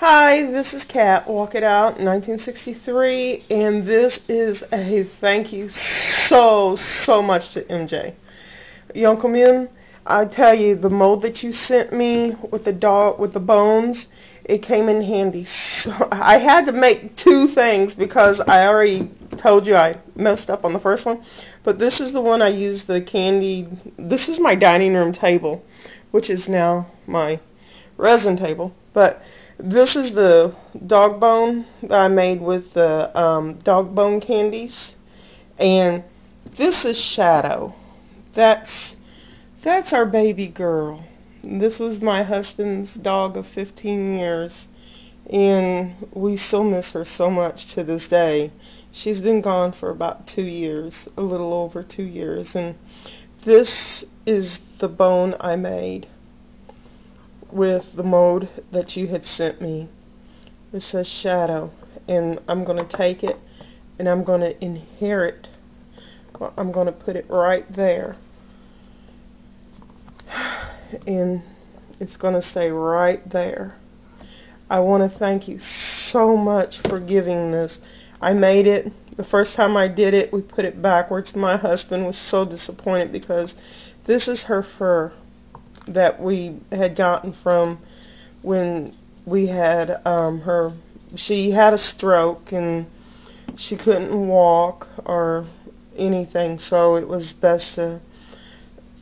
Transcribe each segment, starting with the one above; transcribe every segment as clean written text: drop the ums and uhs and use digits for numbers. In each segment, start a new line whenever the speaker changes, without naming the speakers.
Hi, this is Kat, Walk It Out, 1963, and this is a thank you so much to MJ. Younkinsm, I tell you, the mold that you sent me with the dog, with the bones, it came in handy. So I had to make two things because I already told you I messed up on the first one, but this is the one I used the candy. This is my dining room table, which is now my resin table, but this is the dog bone that I made with the dog bone candies, and this is Shadow. That's our baby girl. This was my husband's dog of 15 years, and we still miss her so much to this day. She's been gone for about 2 years, a little over 2 years, and this is the bone I made with the mold that you had sent me. It says Shadow, and I'm going to take it and I'm going to inherit. Well, I'm going to put it right there, and it's going to stay right there. I want to thank you so much for giving this. I made it. The first time I did it, we put it backwards. My husband was so disappointed because this is her fur that we had gotten from when we had her. She had a stroke and she couldn't walk or anything, so it was best to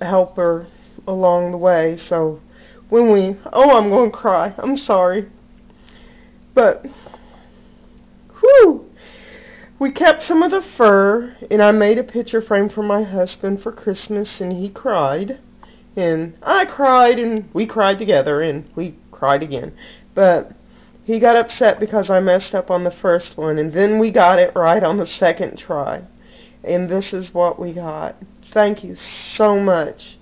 help her along the way. So when I'm going to cry, I'm sorry, but whew, we kept some of the fur, and I made a picture frame for my husband for Christmas, and he cried. And I cried, and we cried together, and we cried again. But he got upset because I messed up on the first one, and then we got it right on the second try. And this is what we got. Thank you so much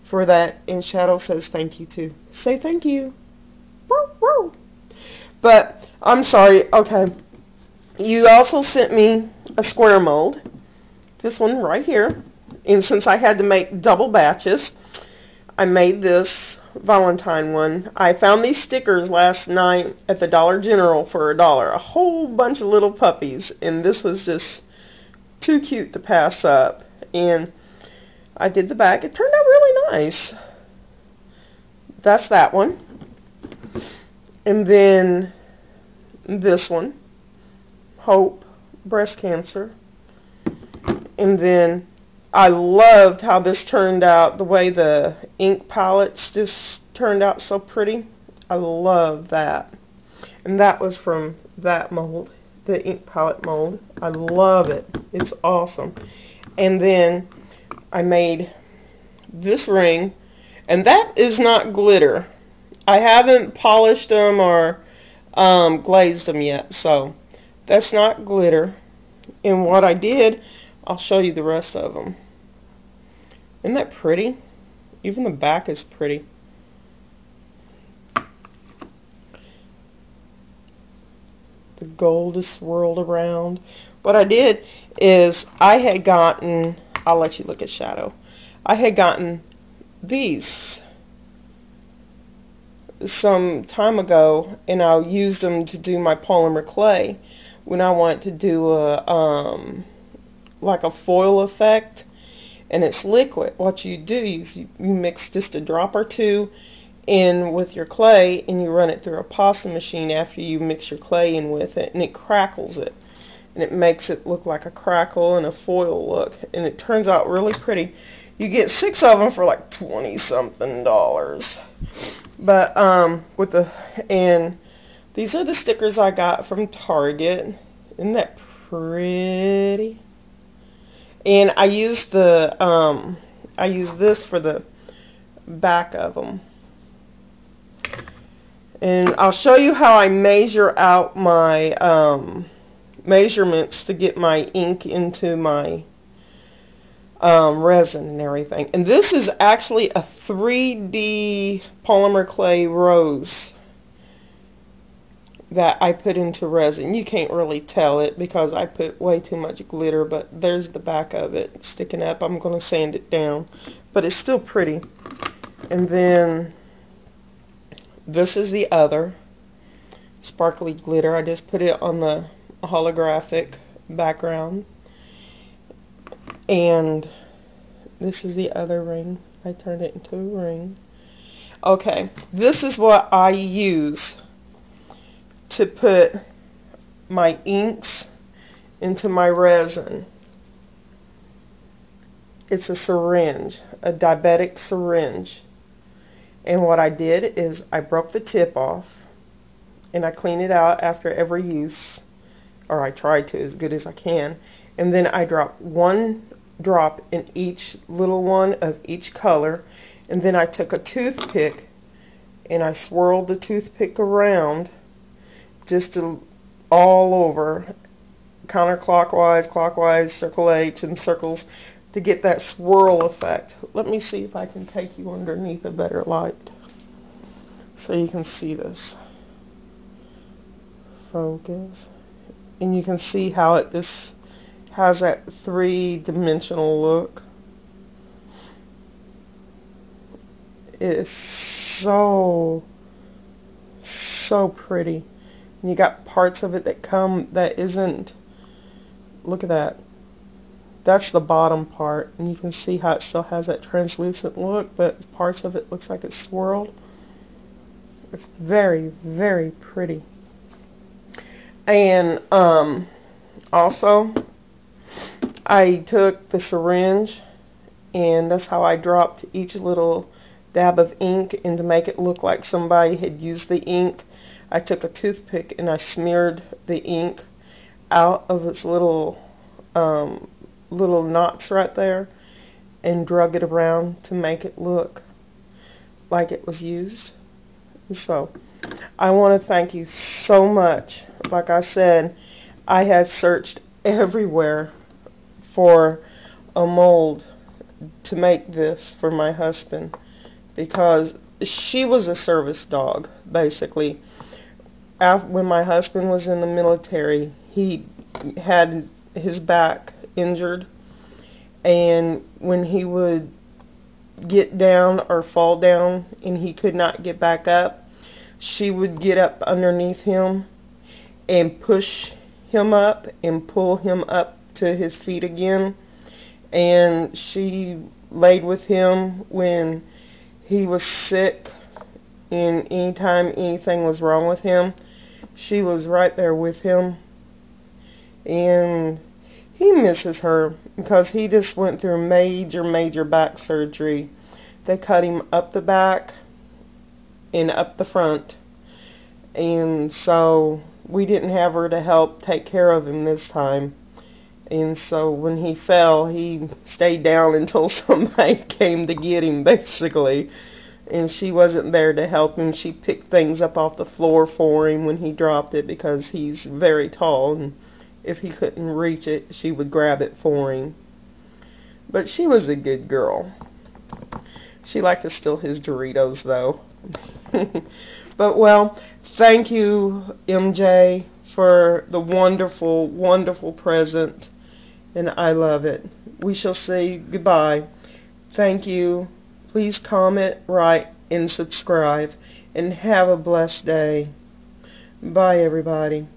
for that. And Shadow says thank you too. Say thank you. Woo, woo. But I'm sorry. Okay. You also sent me a square mold. This one right here. And since I had to make double batches, I made this Valentine one. I found these stickers last night at the Dollar General for $1. A whole bunch of little puppies. And this was just too cute to pass up. And I did the back. It turned out really nice. That's that one. And then this one. Hope. Breast cancer. And then I loved how this turned out, the way the ink palettes just turned out so pretty. I love that. And that was from that mold, the ink palette mold. I love it. It's awesome. And then I made this ring, and that is not glitter. I haven't polished them or glazed them yet, so that's not glitter. And what I did, I'll show you the rest of them. Isn't that pretty? Even the back is pretty. The gold is swirled around. What I did is I had gotten, I'll let you look at Shadow. I had gotten these some time ago, and I used them to do my polymer clay when I wanted to do a like a foil effect. And it's liquid. What you do is you mix just a drop or two in with your clay, and you run it through a pasta machine after you mix your clay in with it, and it crackles it. And it makes it look like a crackle and a foil look. And it turns out really pretty. You get 6 of them for like $20-something. But and these are the stickers I got from Target. Isn't that pretty? And I used the I used this for the back of them. And I'll show you how I measure out my measurements to get my ink into my resin and everything. And this is actually a 3D polymer clay rose that I put into resin. You can't really tell it because I put way too much glitter, but there's the back of it sticking up. I'm going to sand it down, but it's still pretty. And then this is the other. sparkly glitter. I just put it on the holographic background. And this is the other ring. I turned it into a ring. Okay, this is what I use to put my inks into my resin. It's a syringe, a diabetic syringe. And what I did is I broke the tip off and I clean it out after every use, or I try to as good as I can. And then I drop one drop in each little one of each color. And then I took a toothpick and I swirled the toothpick around just all over, counterclockwise, clockwise, circle H and circles to get that swirl effect. Let me see if I can take you underneath a better light so you can see this. Focus. And you can see how this has that three-dimensional look. It is so pretty. And you got parts of it that isn't, look at that. That's the bottom part, and you can see how it still has that translucent look, but parts of it looks like it's swirled. It's very, very pretty. And also, I took the syringe, and that's how I dropped each little dab of ink, and to make it look like somebody had used the ink, I took a toothpick and I smeared the ink out of its little knots right there and drug it around to make it look like it was used. So I want to thank you so much. Like I said, I have searched everywhere for a mold to make this for my husband, because she was a service dog, basically. When my husband was in the military, he had his back injured, and when he would get down or fall down and he could not get back up, she would get up underneath him and push him up and pull him up to his feet again. And she laid with him when he was sick, and anytime anything was wrong with him, she was right there with him. And he misses her because he just went through major back surgery. They cut him up the back and up the front, and so we didn't have her to help take care of him this time. And so when he fell, he stayed down until somebody came to get him, basically. And she wasn't there to help him. She picked things up off the floor for him when he dropped it, because he's very tall, and if he couldn't reach it, she would grab it for him. But she was a good girl. She liked to steal his Doritos, though. But, well, thank you, MJ, for the wonderful, wonderful present. And I love it. We shall say goodbye. Thank you. Please comment, write, and subscribe. And have a blessed day. Bye, everybody.